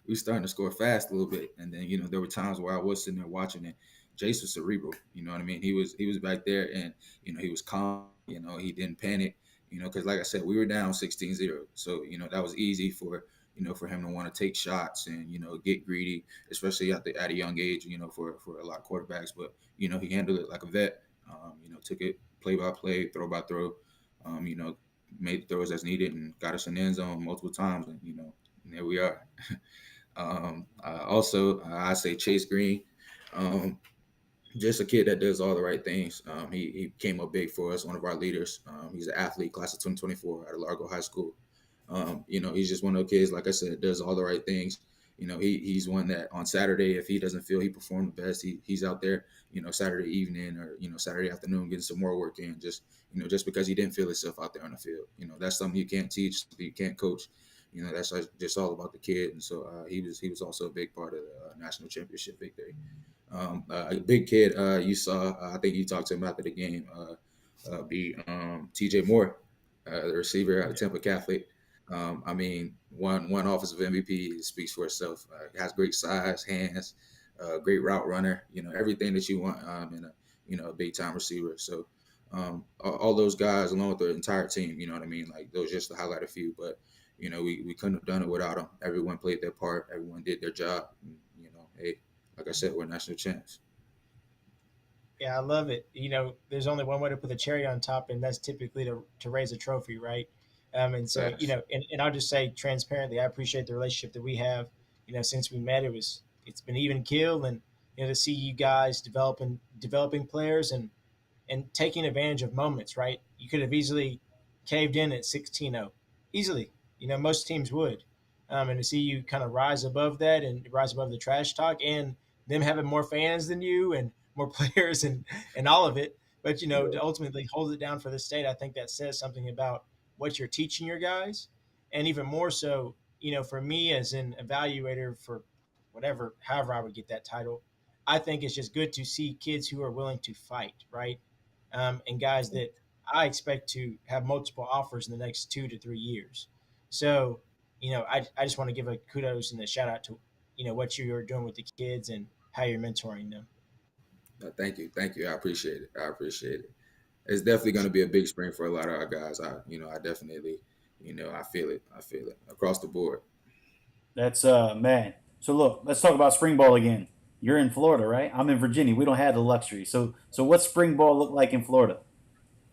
we starting to score fast a little bit. And then, there were times where I was sitting there watching it. Jace was cerebral. You know what I mean? He was back there and, he was calm. He didn't panic, because like I said, we were down 16-0. So, that was easy for him to want to take shots and, get greedy, especially at a young age, for a lot of quarterbacks. But, he handled it like a vet, took it play by play, throw by throw, you know, made the throws as needed and got us in the end zone multiple times. And, and there we are. I say Chase Green, um, just a kid that does all the right things. He came up big for us, one of our leaders. He's an athlete, class of 2024 at Largo High School. He's just one of those kids, like I said, does all the right things. He's one that on Saturday, if he doesn't feel he performed the best, he's out there, Saturday evening or, Saturday afternoon getting some more work in just because he didn't feel himself out there on the field. That's something you can't teach, you can't coach. That's just all about the kid. And so he was also a big part of the national championship victory. A big kid, you saw, I think you talked to him after the game, be TJ Moore, the receiver out of Temple Catholic. I mean, one offensive MVP speaks for itself. Has great size, hands, great route runner. Everything that you want in a big time receiver. So all those guys, along with the entire team, you know what I mean. Like those, just to highlight a few, but we couldn't have done it without them. Everyone played their part. Everyone did their job. And, hey, like I said, we're national champs. Yeah, I love it. There's only one way to put the cherry on top, and that's typically to raise a trophy, right? And so, Facts. and I'll just say transparently, I appreciate the relationship that we have. Since we met, it's been even keel, and to see you guys developing players and taking advantage of moments, right? You could have easily caved in at 16-0, easily. Most teams would. And to see you kind of rise above that and rise above the trash talk and them having more fans than you and more players and all of it. But, to ultimately hold it down for the state, I think that says something about what you're teaching your guys. And even more so, for me as an evaluator for however I would get that title, I think it's just good to see kids who are willing to fight, right? And guys that I expect to have multiple offers in the next 2 to 3 years. So, I just want to give a kudos and a shout out to, what you're doing with the kids and how you're mentoring them. Thank you. I appreciate it. It's definitely going to be a big spring for a lot of our guys. I definitely, I feel it. Across the board. That's man. So look, let's talk about spring ball again. You're in Florida, right? I'm in Virginia. We don't have the luxury. So what's spring ball look like in Florida?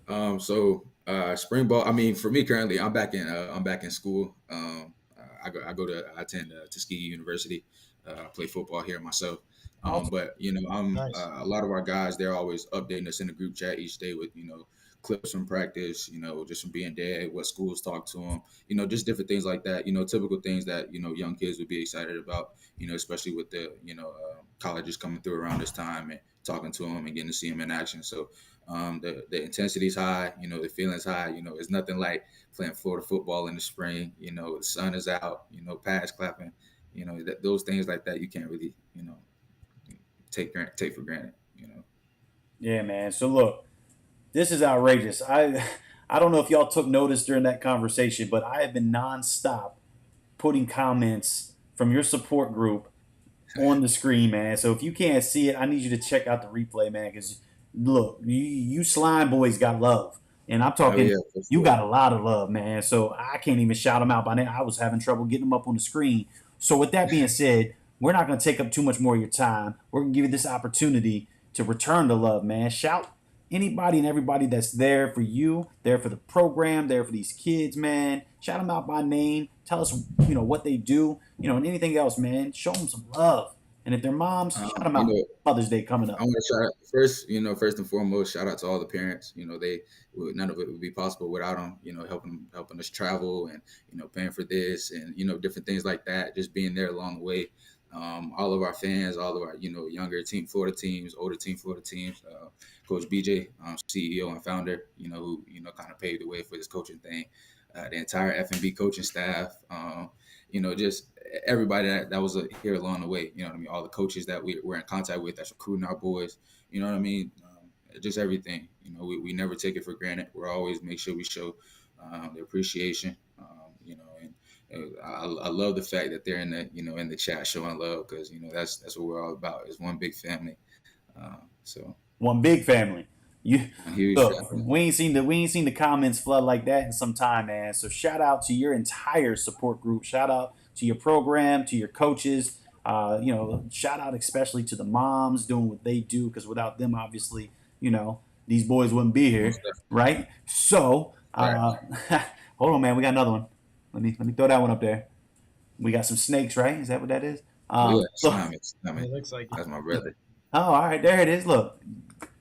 Spring ball. I mean, for me currently, I'm back in school. I attend Tuskegee University. I play football here myself. But I'm Nice. a lot of our guys. They're always updating us in the group chat each day with clips from practice. Just from being there, what schools talk to them. Just different things like that. Typical things that young kids would be excited about. Especially with the colleges coming through around this time and talking to them and getting to see them in action. So the intensity's high. The feeling's high. It's nothing like playing Florida football in the spring. The sun is out. Pads clapping. Those things like that you can't really take for granted. Yeah, man. So look, this is outrageous. I don't know if y'all took notice during that conversation, but I have been nonstop putting comments from your support group on the screen, man. So if you can't see it, I need you to check out the replay, man. Because look, you slime boys got love, and I'm talking. Yeah, You got a lot of love, man. So I can't even shout them out by name. I was having trouble getting them up on the screen. So with that being said, we're not going to take up too much more of your time. We're going to give you this opportunity to return the love, man. Shout anybody and everybody that's there for you, there for the program, there for these kids, man. Shout them out by name. Tell us, what they do, and anything else, man. Show them some love. And if they're moms, shout them out. Mother's Day coming up. I want to shout out first, first and foremost, shout out to all the parents. None of it would be possible without them. Helping us travel and paying for this and different things like that. Just being there along the way. All of our fans, all of our younger Florida teams, older Florida teams. Coach BJ, CEO and founder, who kind of paved the way for this coaching thing. The entire F&B coaching staff. Just everybody that was here along the way. All the coaches that we're in contact with that's recruiting our boys. Just everything. We never take it for granted. We're always make sure we show the appreciation. I love the fact that they're in the chat showing love because that's what we're all about. It's one big family. One big family. Look, family. we ain't seen the comments flood like that in some time, man. So shout out to your entire support group. Shout out to your program, to your coaches. Shout out especially to the moms doing what they do because without them, obviously, these boys wouldn't be here, right? So hold on, man. We got another one. Let me throw that one up there. We got some snakes, right? Is that what that is? It looks like that's my brother. Oh, all right, there it is. Look,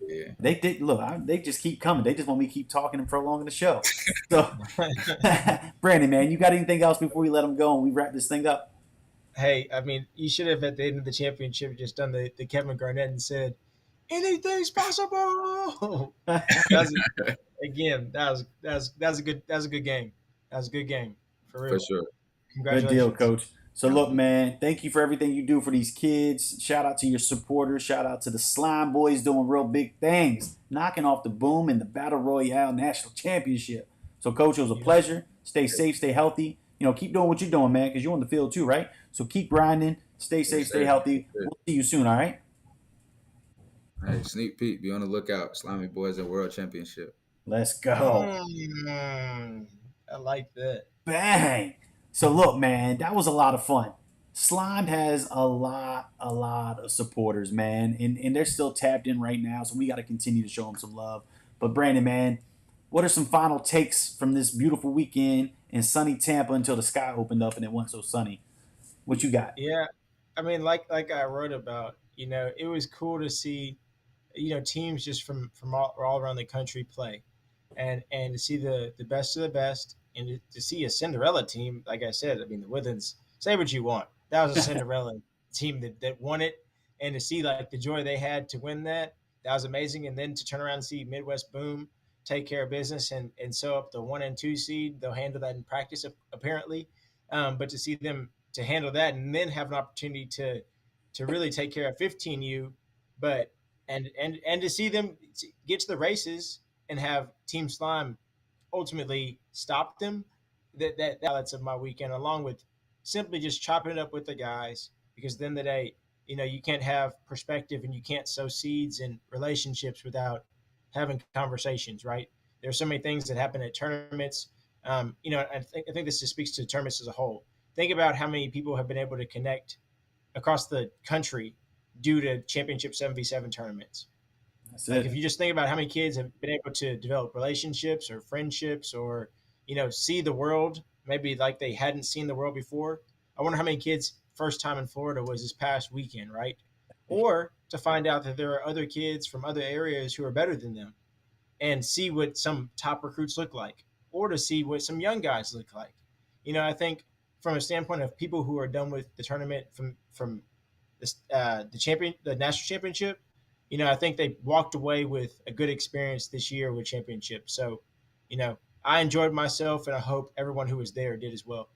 Yeah. They just keep coming. They just want me to keep talking and prolonging the show. So, Brandon, man, you got anything else before we let them go and we wrap this thing up? Hey, I mean, you should have at the end of the championship just done the Kevin Garnett and said, "Anything's possible." Again, that was a good game. That was a good game for real. For sure. Congratulations. Good deal, Coach. So look, man, thank you for everything you do for these kids. Shout out to your supporters. Shout out to the Slime Boys doing real big things, knocking off the boom in the Battle Royale National Championship. So, Coach, it was a pleasure. Stay safe, stay healthy. Keep doing what you're doing, man, because you're on the field too, right? So keep grinding. Stay safe, stay healthy. We'll see you soon, all right? Hey, sneak peek. Be on the lookout. Slimy Boys at World Championship. Let's go. I like that. Bang. So look, man, that was a lot of fun. Slime has a lot of supporters, man, and they're still tapped in right now. So we got to continue to show them some love. But Brandon, man, what are some final takes from this beautiful weekend in sunny Tampa until the sky opened up and it wasn't so sunny? What you got? Yeah, I mean, like I wrote about, it was cool to see, teams just from all around the country play, and to see the best of the best, and to see a Cinderella team. Like I said, I mean, the Withens. Say what you want, that was a Cinderella team that won it, and to see like the joy they had to win that was amazing. And then to turn around and see Midwest Boom take care of business and sew up the 1 and 2 seed. They'll handle that in practice apparently, but to see them to handle that and then have an opportunity to really take care of 15U, but and to see them get to the races and have Team Slime ultimately stop them. That's of my weekend, along with simply just chopping it up with the guys, because at the end of the day, you can't have perspective and you can't sow seeds in relationships without having conversations, right? There's so many things that happen at tournaments. I think this just speaks to tournaments as a whole. Think about how many people have been able to connect across the country due to championship 7v7 tournaments. That's Like it. if you just think about how many kids have been able to develop relationships or friendships or, see the world, maybe like they hadn't seen the world before. I wonder how many kids first time in Florida was this past weekend, right? Or to find out that there are other kids from other areas who are better than them and see what some top recruits look like, or to see what some young guys look like. I think from a standpoint of people who are done with the tournament from the national championship, I think they walked away with a good experience this year with championship. So, I enjoyed myself, and I hope everyone who was there did as well.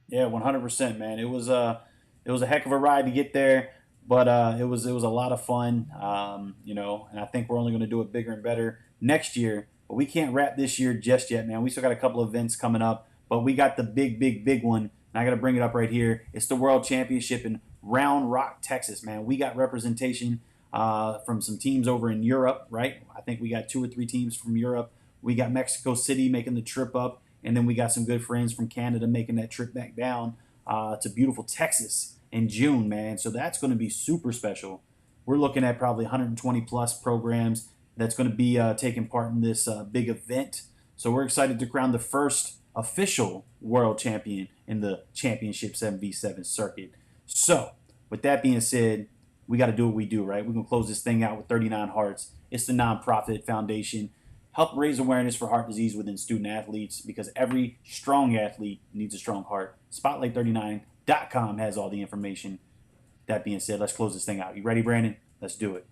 Yeah, 100%, man. It was a heck of a ride to get there, but it was a lot of fun. And I think we're only going to do it bigger and better next year. But we can't wrap this year just yet, man. We still got a couple of events coming up, but we got the big one. And I got to bring it up right here. It's the World Championship in Round Rock, Texas, man. We got representation from some teams over in Europe, right? I think we got 2 or 3 teams from Europe. We got Mexico City making the trip up. And then we got some good friends from Canada making that trip back down to beautiful Texas in June, man. So that's going to be super special. We're looking at probably 120 plus programs that's going to be taking part in this big event. So we're excited to crown the first official world champion in the championship 7v7 circuit. So with that being said, we got to do what we do, right? We're going to close this thing out with 39 Hearts. It's the nonprofit foundation. Help raise awareness for heart disease within student athletes, because every strong athlete needs a strong heart. Spotlight39.com has all the information. That being said, let's close this thing out. You ready, Brandon? Let's do it.